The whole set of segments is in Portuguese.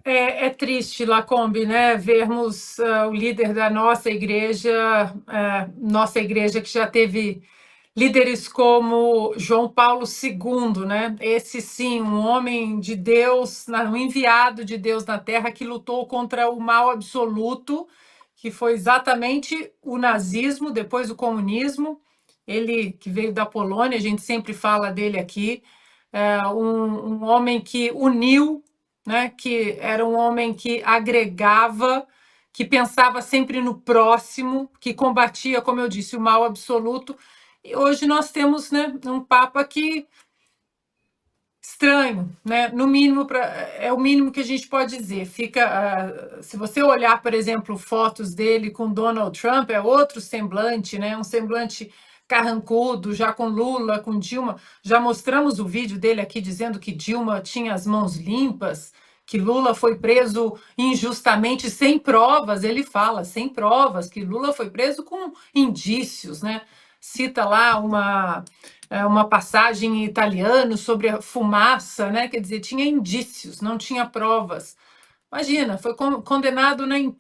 É triste, Lacombe, né, vermos o líder da nossa igreja que já teve líderes como João Paulo II, né? Esse sim, um homem de Deus, um enviado de Deus na Terra que lutou contra o mal absoluto, que foi exatamente o nazismo, depois o comunismo. Ele que veio da Polônia, a gente sempre fala dele aqui, um homem que uniu, né? Que era um homem que agregava, que pensava sempre no próximo, que combatia, como eu disse, o mal absoluto. E hoje nós temos, né, um Papa que estranho, né? No mínimo, é o mínimo que a gente pode dizer. Se você olhar, por exemplo, fotos dele com Donald Trump, é outro semblante, né? Um semblante carrancudo, já com Lula, com Dilma. Já mostramos o vídeo dele aqui dizendo que Dilma tinha as mãos limpas, que Lula foi preso injustamente, sem provas. Ele fala, sem provas, que Lula foi preso com indícios, né? Cita lá uma passagem em italiano sobre a fumaça, né? Quer dizer, tinha indícios, não tinha provas. Imagina, foi condenado, né, em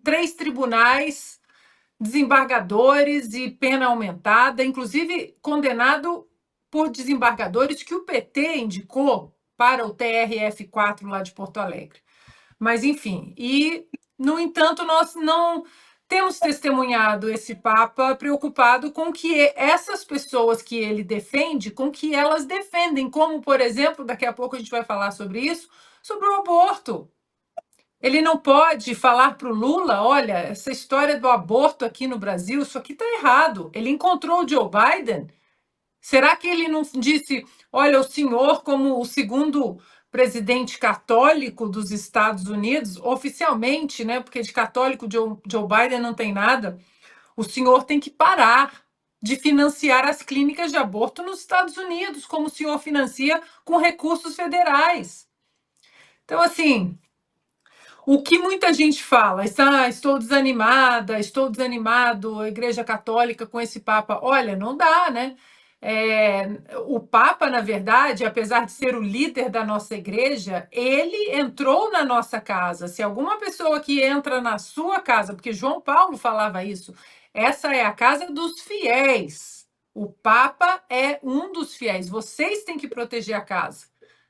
3 tribunais, desembargadores e pena aumentada, inclusive condenado por desembargadores que o PT indicou para o TRF4 lá de Porto Alegre. Mas, enfim, no entanto, nós não temos testemunhado esse Papa preocupado com que essas pessoas que ele defende, com que elas defendem, como, por exemplo, daqui a pouco a gente vai falar sobre isso, sobre o aborto. Ele não pode falar para o Lula, olha, essa história do aborto aqui no Brasil, isso aqui está errado. Ele encontrou o Joe Biden. Será que ele não disse, olha, o senhor, como o segundo presidente católico dos Estados Unidos, oficialmente, né, porque de católico Joe Biden não tem nada, o senhor tem que parar de financiar as clínicas de aborto nos Estados Unidos, como o senhor financia com recursos federais. Então, assim, o que muita gente fala, estou desanimada, estou desanimado, a Igreja Católica com esse Papa. Olha, não dá, né? O Papa, na verdade, apesar de ser o líder da nossa igreja, ele entrou na nossa casa. Se alguma pessoa que entra na sua casa, porque João Paulo falava isso, essa é a casa dos fiéis. O Papa é um dos fiéis. Vocês têm que proteger a casa.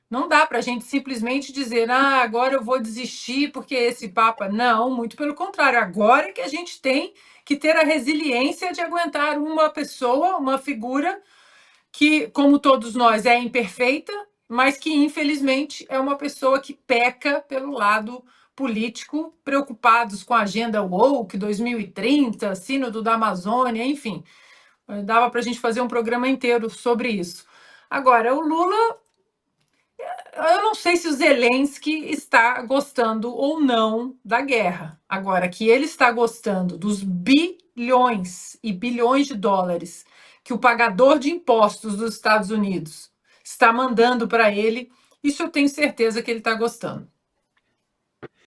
Não dá para a gente simplesmente dizer, agora eu vou desistir porque esse Papa. Não, muito pelo contrário. Agora é que a gente tem que ter a resiliência de aguentar uma pessoa, uma figura que, como todos nós, é imperfeita, mas que, infelizmente, é uma pessoa que peca pelo lado político, preocupados com a agenda woke 2030, Sínodo da Amazônia, enfim. Dava para a gente fazer um programa inteiro sobre isso. Agora, o Lula, eu não sei se o Zelensky está gostando ou não da guerra. Agora, que ele está gostando dos bilhões e bilhões de dólares que o pagador de impostos dos Estados Unidos está mandando para ele, isso eu tenho certeza que ele está gostando.